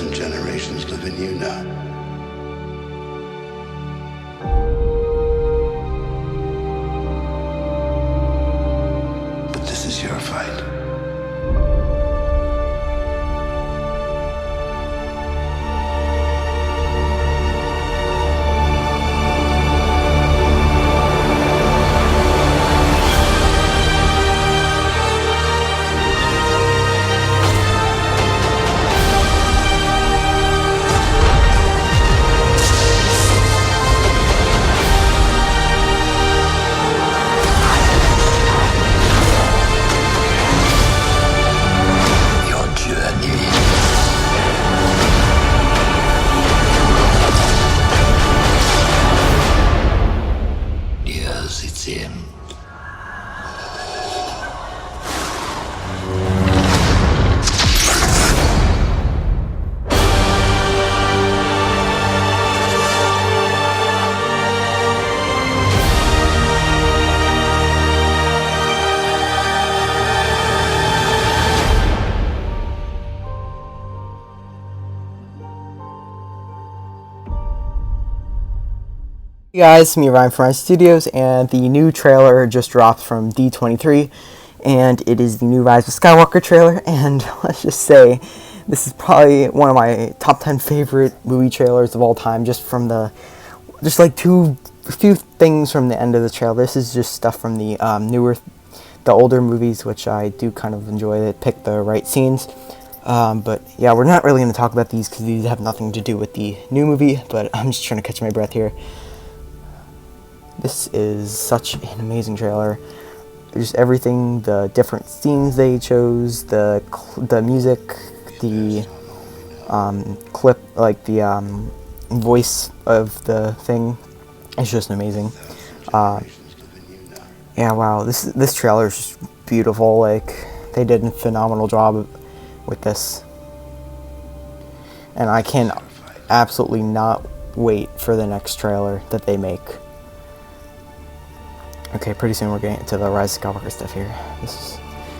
present generations live in you now. But this is your fight. Hey guys, me Ryan from Ryan Studios, and the new trailer just dropped from D23, and it is the new Rise of Skywalker trailer, and let's just say, this is probably one of my top 10 favorite movie trailers of all time, just from the, a few things from the end of the trailer. This is just stuff from the the older movies, which I do kind of enjoy. They pick the right scenes. But yeah, we're not really going to talk about these because these have nothing to do with the new movie, but I'm just trying to catch my breath here. This is such an amazing trailer. Just everything, the different scenes they chose, the music, the clip, like the voice of the thing. It's just amazing. Yeah, wow, this trailer is just beautiful. Like, they did a phenomenal job with this, and I can absolutely not wait for the next trailer that they make. Okay, pretty soon we're getting into the Rise of Skywalker stuff here. This is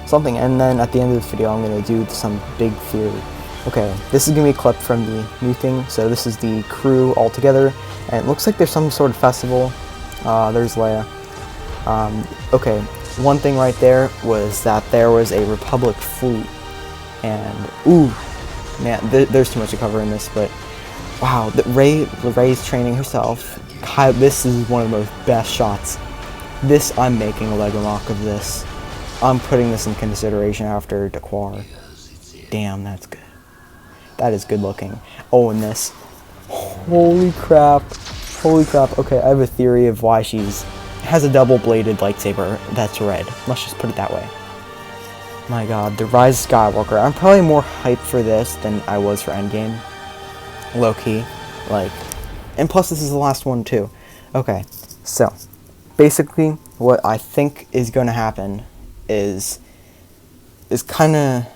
something, and then at the end of the video I'm going to do some big theory. Okay, this is going to be a clip from the new thing. So this is the crew all together, and it looks like there's some sort of festival. There's Leia. Okay, one thing right there was that there was a Republic fleet, and ooh, man, there's too much to cover in this, but wow, Rey's training herself. This is one of the most best shots. I'm making a Lego mock of this. I'm putting this in consideration after Decor. Damn, that's good. That is good looking. Oh, and this. Holy crap. Holy crap. Okay, I have a theory of why has a double-bladed lightsaber that's red. Let's just put it that way. My god, the Rise of Skywalker. I'm probably more hyped for this than I was for Endgame. Low-key. Like, and plus this is the last one too. Okay, so basically, what I think is going to happen is kind of...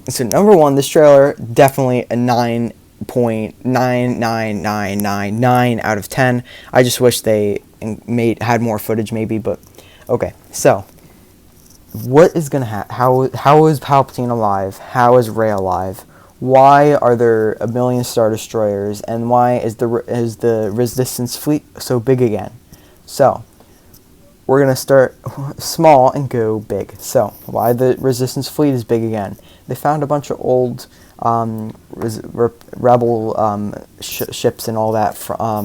So, number one, this trailer, definitely a 9.99999 out of 10. I just wish they had more footage, maybe, but... Okay, so, what is going to happen? How is Palpatine alive? How is Rey alive? Why are there a million Star Destroyers, and why is the Resistance fleet so big again? So, we're going to start small and go big. So, why the Resistance fleet is big again? They found a bunch of old rebel ships and all that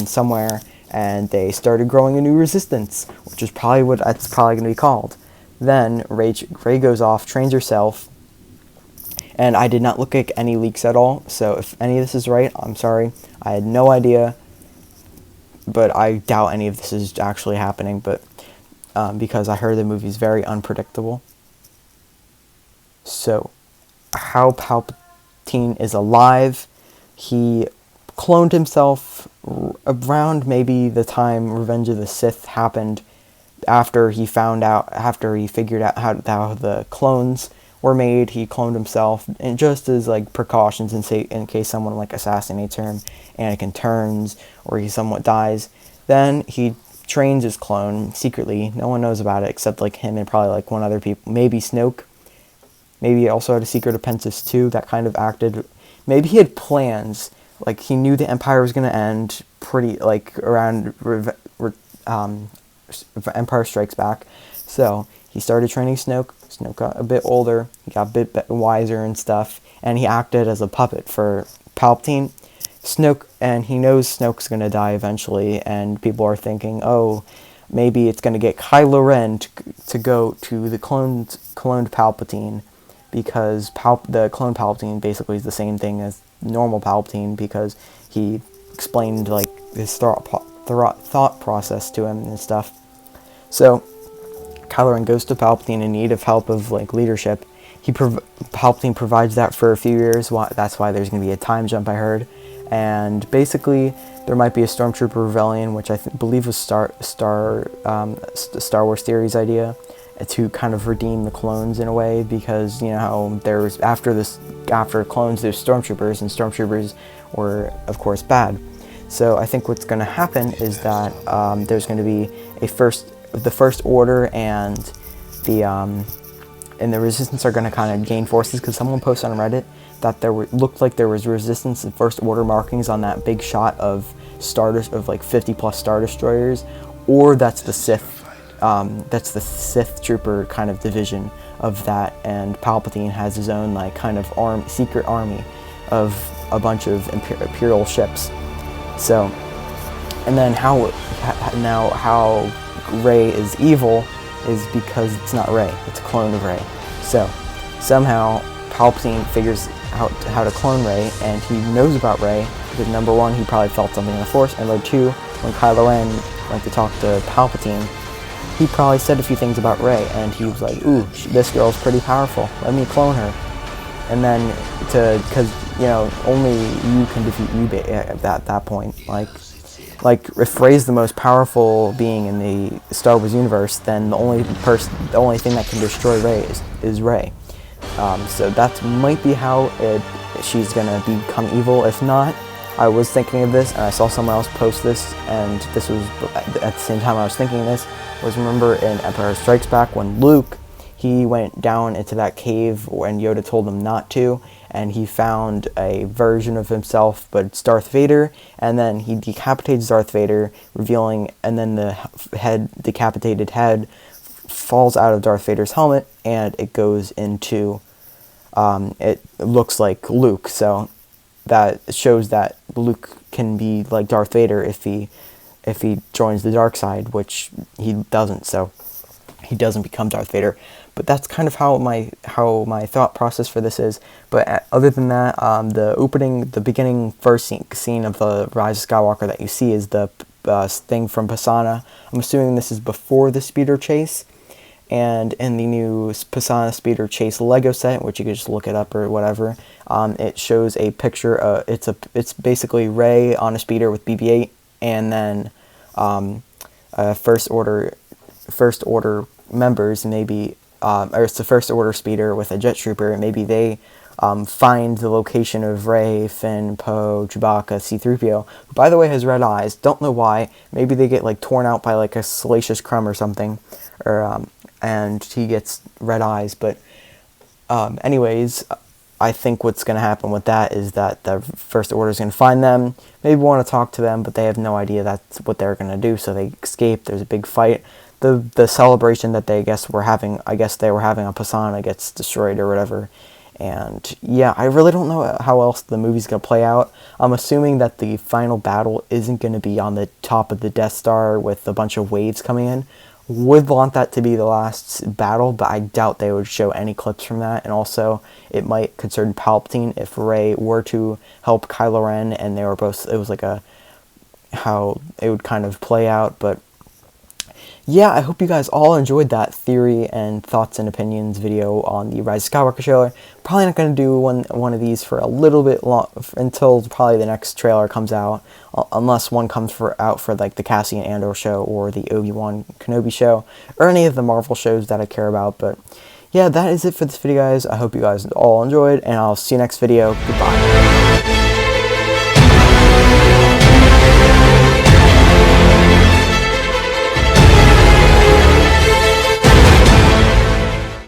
somewhere, and they started growing a new Resistance, which is probably what it's probably going to be called. Then, Rey goes off, trains herself, and I did not look at any leaks at all, so if any of this is right, I'm sorry. I had no idea, but I doubt any of this is actually happening, but because I heard the movie's very unpredictable. So, how Palpatine is alive, he cloned himself around maybe the time Revenge of the Sith happened, after he figured out how the clones were made. He cloned himself, and just as like precautions in case someone like assassinates him, Anakin turns, or he somewhat dies. Then he trains his clone secretly. No one knows about it except like him and probably like one other people, maybe Snoke. Maybe he also had a secret apprentice too that kind of acted. Maybe he had plans. Like he knew the Empire was going to end pretty like around Empire Strikes Back. So he started training Snoke. Snoke got a bit older. He got a bit wiser and stuff. And he acted as a puppet for Palpatine. Snoke, and he knows Snoke's going to die eventually. And people are thinking, oh, maybe it's going to get Kylo Ren to go to the cloned Palpatine, because the clone Palpatine basically is the same thing as normal Palpatine, because he explained like his thought process to him and stuff. So Kylo Ren goes to Palpatine in need of help of like leadership. Palpatine provides that for a few years. That's why there's going to be a time jump, I heard. And basically, there might be a Stormtrooper rebellion, which I believe was Star Wars Theory's idea, to kind of redeem the clones in a way, because you know how there was after clones there's Stormtroopers, and Stormtroopers were of course bad. So I think what's going to happen is that there's going to be the First Order and the Resistance are going to kind of gain forces, because someone posted on Reddit that looked like there was Resistance and First Order markings on that big shot of like 50 plus Star Destroyers, or that's the Sith Trooper kind of division of that, and Palpatine has his own like kind of secret army of a bunch of Imperial ships. So, and then how Rey is evil is because it's not Rey, it's a clone of Rey. So somehow Palpatine figures out how to clone Rey, and he knows about Rey because number one, he probably felt something in the Force, and number two, when Kylo Ren went to talk to Palpatine, he probably said a few things about Rey, and he was like, ooh, this girl's pretty powerful, let me clone her. And then, because, you know, only you can defeat you at that point. Like, if Rey's the most powerful being in the Star Wars universe, then the only thing that can destroy Rey is Rey. So that might be how she's gonna become evil. If not, I was thinking of this, and I saw someone else post this, and this was at the same time I was thinking of this. Remember in Empire Strikes Back when Luke, he went down into that cave when Yoda told him not to, and he found a version of himself, but it's Darth Vader, and then he decapitates Darth Vader, and then the decapitated head falls out of Darth Vader's helmet, and it goes into, it looks like Luke, so that shows that Luke can be like Darth Vader if he joins the dark side, which he doesn't, so he doesn't become Darth Vader. But that's kind of how my thought process for this is. But other than that, the beginning first scene of the Rise of Skywalker that you see is the thing from Pisana. I'm assuming this is before the speeder chase. And in the new Pisana Speeder Chase Lego set, which you can just look it up or whatever, it shows a picture. It's basically Rey on a speeder with BB-8, and then First Order members, maybe, or it's the First Order speeder with a jet trooper, and maybe they find the location of Rey, Finn, Poe, Chewbacca, C-3PO, who, by the way, has red eyes. Don't know why. Maybe they get like torn out by like a salacious crumb or something, or and he gets red eyes. But anyways, I think what's going to happen with that is that the First Order is going to find them, maybe want to talk to them, but they have no idea that's what they're going to do, so they escape. There's a big fight. The celebration that they were having on Pisana gets destroyed or whatever. And yeah, I really don't know how else the movie's going to play out. I'm assuming that the final battle isn't going to be on the top of the Death Star with a bunch of waves coming in. Would want that to be the last battle, but I doubt they would show any clips from that. And also, it might concern Palpatine if Rey were to help Kylo Ren, and they were both, it was like how it would kind of play out. But yeah, I hope you guys all enjoyed that theory and thoughts and opinions video on the Rise of Skywalker trailer. Probably not going to do one of these for a little bit long, until probably the next trailer comes out, unless one comes out for like the Cassian Andor show or the Obi-Wan Kenobi show, or any of the Marvel shows that I care about. But yeah, that is it for this video, guys. I hope you guys all enjoyed, and I'll see you next video. Goodbye.